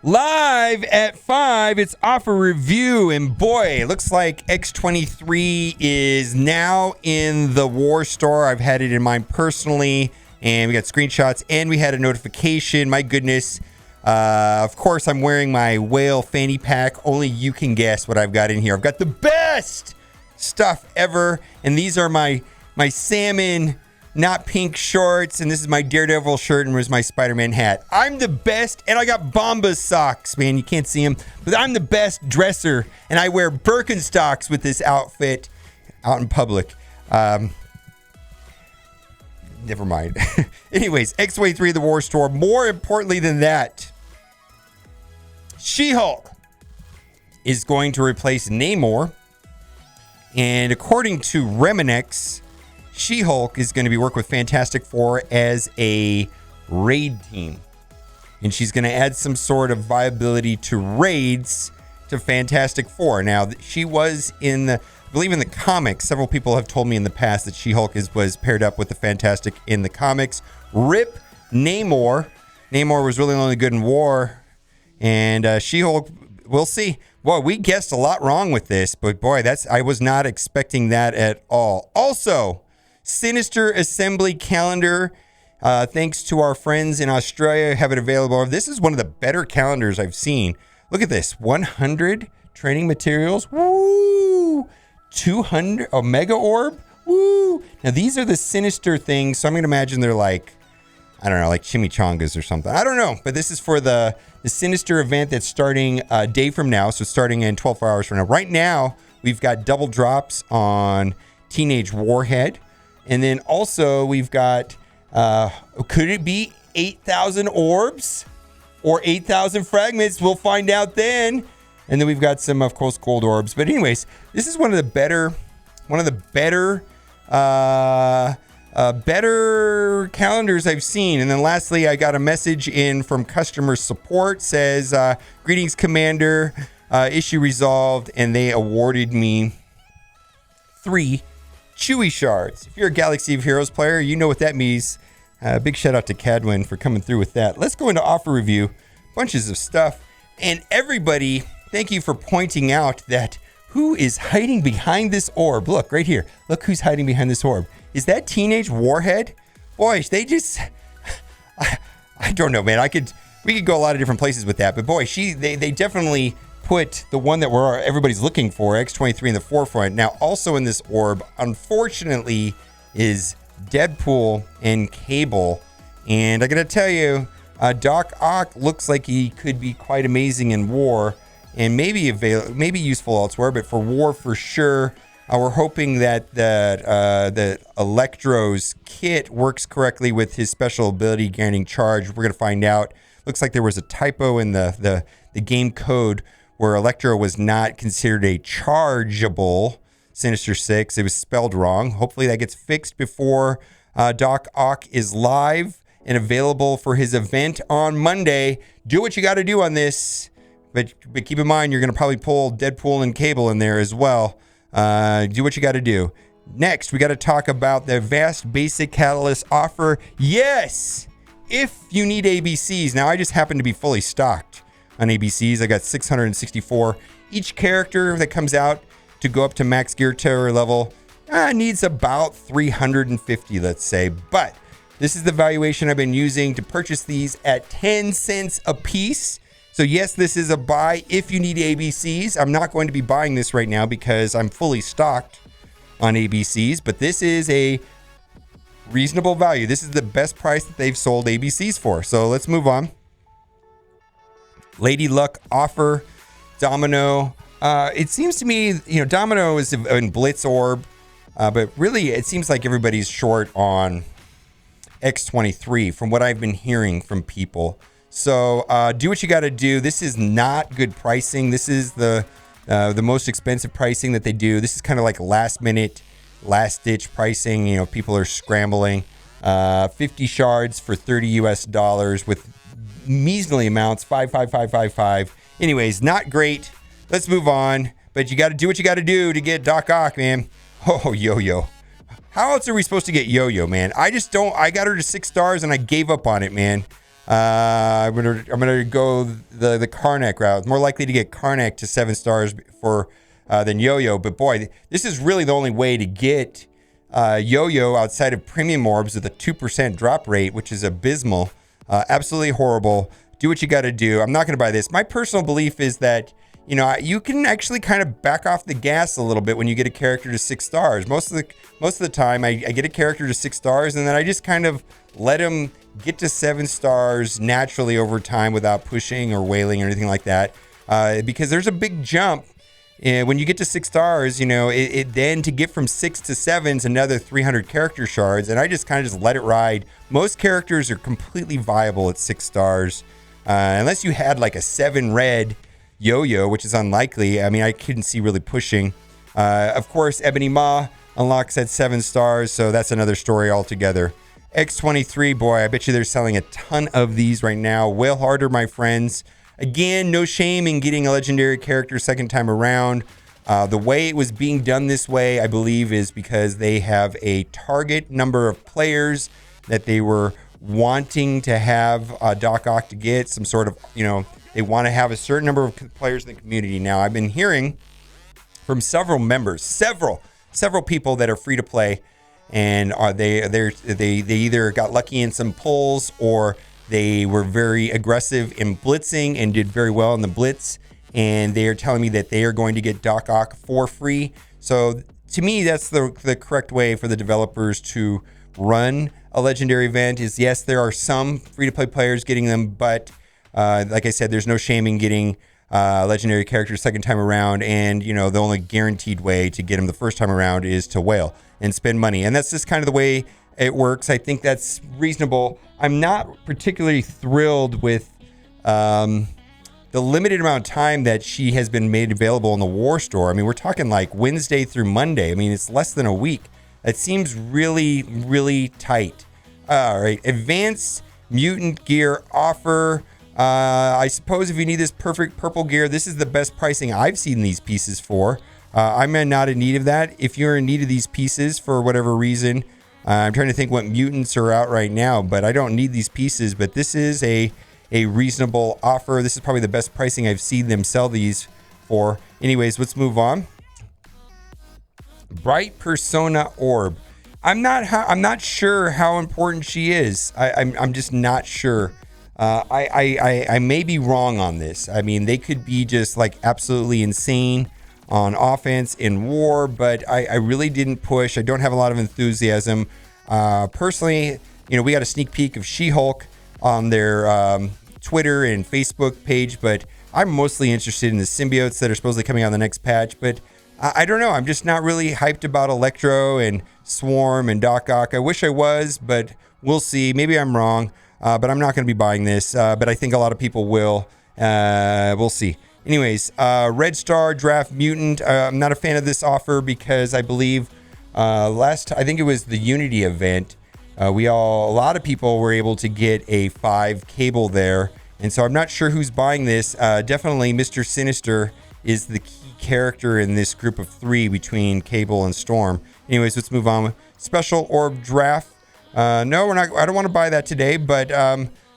Live at 5, it's offer review, and boy, it looks like X23 is now in the war store. I've had it in mine personally, and we got screenshots, and we had a notification. My goodness. Of course, I'm wearing my whale fanny pack. Only you can guess what I've got in here. I've got the best stuff ever, and these are my salmon, not pink shorts, and this is my Daredevil shirt, and where's my Spider-Man hat. I'm the best, and I got Bombas socks, man. You can't see them, but I'm the best dresser, and I wear Birkenstocks with this outfit out in public. Never mind. Anyways, X23, the War Store. More importantly than that, She-Hulk is going to replace Namor, and according to Reminex, She-Hulk is going to be working with Fantastic Four as a raid team. And she's going to add some sort of viability to raids to Fantastic Four. Now, she was I believe in the comics, several people have told me in the past that She-Hulk was paired up with the Fantastic in the comics. Rip Namor. Namor was really only good in war. And She-Hulk, we'll see. Boy, we guessed a lot wrong with this, but boy, I was not expecting that at all. Also, Sinister Assembly Calendar. Thanks to our friends in Australia, have it available. This is one of the better calendars I've seen. Look at this. 100 training materials. Woo! 200 Omega Orb. Woo! Now, these are the Sinister things, so I'm going to imagine they're like, I don't know, like chimichangas or something. I don't know, but this is for the Sinister event that's starting a day from now, so starting in 12 hours from now. Right now, we've got double drops on Teenage Warhead. And then also we've got, could it be 8,000 orbs or 8,000 fragments? We'll find out then. And then we've got some, of course, gold orbs. But anyways, this is one of the better calendars I've seen. And then lastly, I got a message in from customer support, says, greetings, Commander, issue resolved. And they awarded me 3 Chewy shards. If you're a Galaxy of Heroes player, you know what that means. Big shout out to Cadwin for coming through with that. Let's go into offer review. Bunches of stuff. And everybody, thank you for pointing out that who is hiding behind this orb. Look, right here. Look who's hiding behind this orb. Is that Teenage Warhead? Boy, they just... I don't know, man. We could go a lot of different places with that. But boy, they definitely put the one that everybody's looking for, X23, in the forefront. Now, also in this orb, unfortunately, is Deadpool and Cable. And I gotta tell you, Doc Ock looks like he could be quite amazing in war, and maybe useful elsewhere, but for war for sure. We're hoping that Electro's kit works correctly with his special ability gaining charge. We're gonna find out. Looks like there was a typo in the game code where Electro was not considered a chargeable Sinister 6. It was spelled wrong. Hopefully that gets fixed before Doc Ock is live and available for his event on Monday. Do what you got to do on this, but keep in mind you're going to probably pull Deadpool and Cable in there as well. Do what you got to do. Next, we got to talk about the Vast Basic Catalyst offer. Yes, if you need ABCs. Now, I just happen to be fully stocked on ABCs. I got 664. Each character that comes out to go up to max gear terror level needs about 350, let's say. But this is the valuation I've been using to purchase these at 10 cents a piece. So yes, this is a buy if you need ABCs. I'm not going to be buying this right now because I'm fully stocked on ABCs, but this is a reasonable value. This is the best price that they've sold ABCs for. So let's move on. Lady Luck offer, Domino. It seems to me, Domino is in Blitz Orb, but really it seems like everybody's short on X23 from what I've been hearing from people. So do what you got to do. This is not good pricing. This is the most expensive pricing that they do. This is kind of like last minute, last ditch pricing. People are scrambling. 50 shards for $30 US with measly amounts, 55555. Anyways, not great. Let's move on. But you got to do what you got to do to get Doc Ock, man. Oh, Yoyo. How else are we supposed to get Yoyo, man? I got her to 6 stars and I gave up on it, man. I'm gonna go the Karnak route. More likely to get Karnak to 7 stars for than Yoyo. But boy, this is really the only way to get Yoyo outside of premium orbs with a 2% drop rate, which is abysmal. Absolutely horrible. Do what you got to do. I'm not going to buy this. My personal belief is that, you know, you can actually kind of back off the gas a little bit when you get a character to 6 stars. Most of the time, I get a character to 6 stars, and then I just kind of let him get to 7 stars naturally over time without pushing or wailing or anything like that. Because there's a big jump. And when you get to 6 stars, you know, it then to get from 6 to 7 is another 300 character shards, and I just kind of just let it ride. Most characters are completely viable at 6 stars, unless you had like a 7 red Yoyo, which is unlikely. I mean, I couldn't see really pushing. Of course, Ebony Ma unlocks at 7 stars, so that's another story altogether. X23, boy, I bet you they're selling a ton of these right now. Wail harder, my friends. Again, no shame in getting a legendary character second time around. The way it was being done this way, I believe, is because they have a target number of players that they were wanting to have Doc Ock to get some sort of, you know, they want to have a certain number of players in the community. Now, I've been hearing from several members, several people that are free to play, and they either got lucky in some polls or they were very aggressive in blitzing and did very well in the blitz, and they are telling me that they are going to get Doc Ock for free. So to me, that's the correct way for the developers to run a legendary event. Is yes, there are some free-to-play players getting them, but like I said, there's no shame in getting legendary characters second time around, and you know the only guaranteed way to get them the first time around is to whale and spend money, and that's just kind of the way it works. I think that's reasonable. I'm not particularly thrilled with the limited amount of time that she has been made available in the War Store. I mean, we're talking like Wednesday through Monday. I mean, it's less than a week. It seems really, really tight. All right, advanced mutant gear offer. I suppose if you need this perfect purple gear, this is the best pricing I've seen these pieces for. I'm not in need of that. If you're in need of these pieces for whatever reason, I'm trying to think what mutants are out right now, but I don't need these pieces. But this is a reasonable offer. This is probably the best pricing I've seen them sell these for. Anyways, let's move on. Bright Persona Orb. I'm not sure how important she is. I'm just not sure. I may be wrong on this. I mean, they could be just like absolutely insane on offense in war, but I really didn't push. I don't have a lot of enthusiasm. Personally, you know, we got a sneak peek of She-Hulk on their Twitter and Facebook page, but I'm mostly interested in the symbiotes that are supposedly coming out in the next patch. But I don't know. I'm just not really hyped about Electro and Swarm and Doc Ock. I wish I was, but we'll see. Maybe I'm wrong, but I'm not going to be buying this. But I think a lot of people will. We'll see. Anyways, Red Star Draft Mutant. I'm not a fan of this offer because I believe I think it was the Unity event. A lot of people were able to get a 5 cable there. And so I'm not sure who's buying this. Definitely Mr. Sinister is the key character in this group of 3 between Cable and Storm. Anyways, let's move on. Special Orb Draft. No, we're not. I don't want to buy that today, but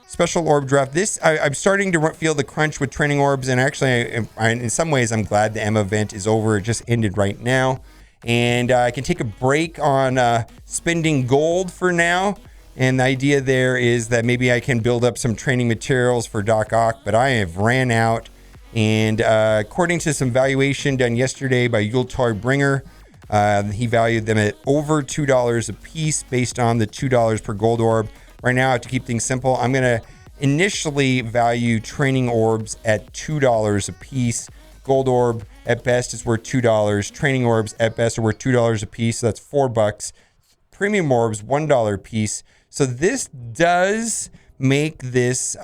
Special Orb Draft. This, I'm starting to feel the crunch with training orbs, and actually, in some ways, I'm glad the M event is over. It just ended right now, and I can take a break on spending gold for now. And the idea there is that maybe I can build up some training materials for Doc Ock, but I have ran out. And according to some valuation done yesterday by Yuletide Bringer, he valued them at over $2 a piece based on the $2 per gold orb. Right now, to keep things simple, I'm going to initially value training orbs at $2 a piece. Gold orb at best is worth $2. Training orbs at best are worth $2 a piece. So that's $4. Premium orbs, $1 a piece. So this does make this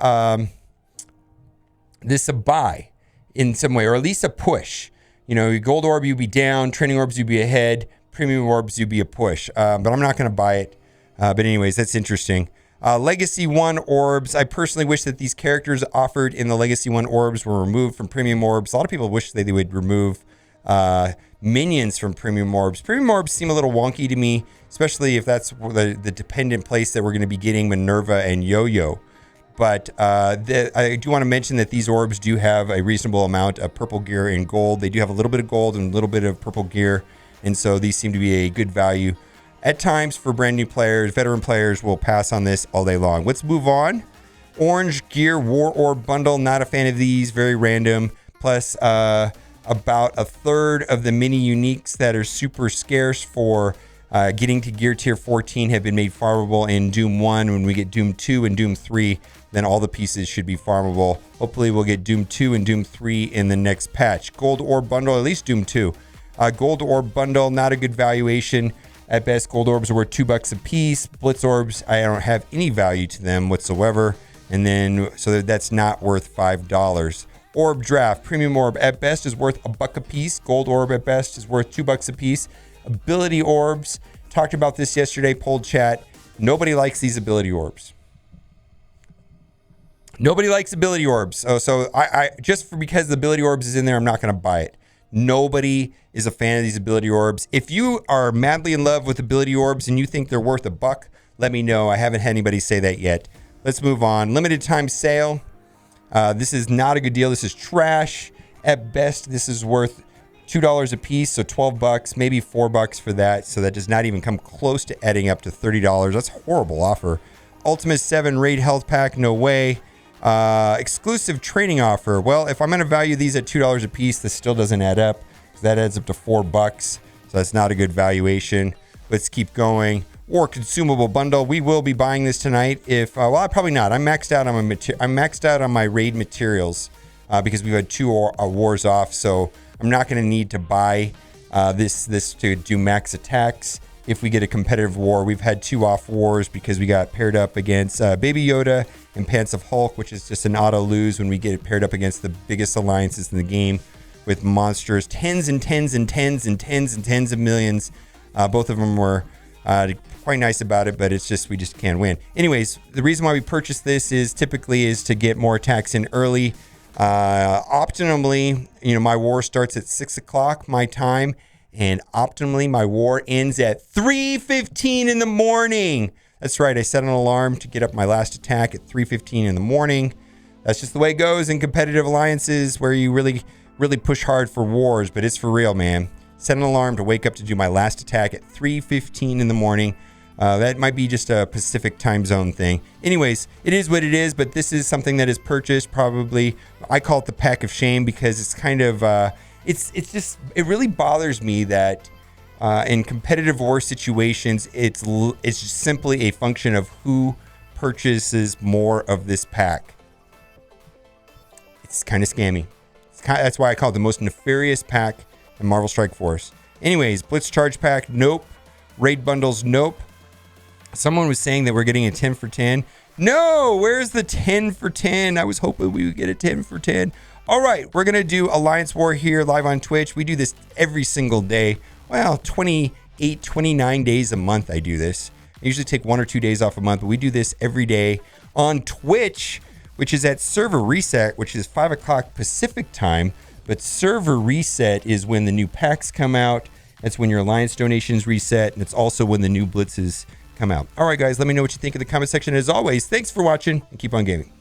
this a buy in some way, or at least a push. You know, gold orb you'd be down, training orbs you'd be ahead, premium orbs you'd be a push. But I'm not going to buy it. But anyways, that's interesting. Legacy 1 orbs. I personally wish that these characters offered in the Legacy 1 orbs were removed from premium orbs. A lot of people wish that they would remove minions from premium orbs. Premium orbs seem a little wonky to me, especially if that's the dependent place that we're going to be getting Minerva and Yoyo. But I do want to mention that these orbs do have a reasonable amount of purple gear and gold. They do have a little bit of gold and a little bit of purple gear. And so these seem to be a good value. At times for brand new players, veteran players will pass on this all day long. Let's move on. Orange Gear War Orb Bundle. Not a fan of these. Very random. Plus about a third of the mini uniques that are super scarce for getting to gear tier 14 have been made farmable in Doom 1. When we get Doom 2 and Doom 3, then all the pieces should be farmable. Hopefully we'll get Doom 2 and Doom 3 in the next patch. Gold Orb Bundle, at least Doom 2. Gold Orb Bundle, not a good valuation. At best, gold orbs are worth $2 a piece. Blitz orbs, I don't have any value to them whatsoever. And then, so that's not worth $5. Orb Draft, Premium Orb at best is worth $1 a piece. Gold Orb at best is worth $2 a piece. Ability Orbs, talked about this yesterday, polled chat. Nobody likes these Ability Orbs. Nobody likes Ability Orbs. So I just because the Ability Orbs is in there, I'm not going to buy it. Nobody is a fan of these Ability Orbs. If you are madly in love with Ability Orbs and you think they're worth $1, let me know. I haven't had anybody say that yet. Let's move on. Limited time sale. This is not a good deal. This is trash. At best, this is worth $2 a piece, so $12, maybe $4 for that. So that does not even come close to adding up to $30. That's a horrible offer. Ultimate 7 Raid Health Pack, no way. Exclusive training offer. Well, if I'm going to value these at $2 a piece, this still doesn't add up. That adds up to $4, so that's not a good valuation. Let's keep going. War consumable bundle. We will be buying this tonight. If well, probably not. I'm maxed out on my raid materials because we've had 2 wars off. So I'm not going to need to buy this to do max attacks. If we get a competitive war, we've had 2 off wars because we got paired up against Baby Yoda and Pants of Hulk, which is just an auto lose when we get paired up against the biggest alliances in the game with monsters, tens and tens and tens and tens and tens of millions. Both of them were quite nice about it, but it's just we just can't win. Anyways, the reason why we purchased this is typically to get more attacks in early. Optimally, my war starts at 6 o'clock my time, and optimally my war ends at 3:15 in the morning. That's right, I set an alarm to get up my last attack at 3:15 in the morning. That's just the way it goes in competitive alliances where you really push hard for wars, but it's for real, man. Set an alarm to wake up to do my last attack at 3:15 in the morning. That might be just a Pacific time zone thing. Anyways, it is what it is, but this is something that is purchased probably. I call it the pack of shame because it's kind of, it really bothers me that in competitive war situations, it's just simply a function of who purchases more of this pack. It's kind of scammy. That's why I call it the most nefarious pack in Marvel Strike Force. Anyways, Blitz Charge Pack, nope. Raid Bundles, nope. Someone was saying that we're getting a 10 for 10. No, where's the 10 for 10? I was hoping we would get a 10 for 10. All right, we're going to do Alliance War here live on Twitch. We do this every single day. Well, 28, 29 days a month I do this. I usually take 1 or 2 days off a month, but we do this every day on Twitch, which is at server reset, which is 5 o'clock Pacific time. But server reset is when the new packs come out. That's when your alliance donations reset. And it's also when the new blitzes come out. All right, guys, let me know what you think in the comment section. As always, thanks for watching and keep on gaming.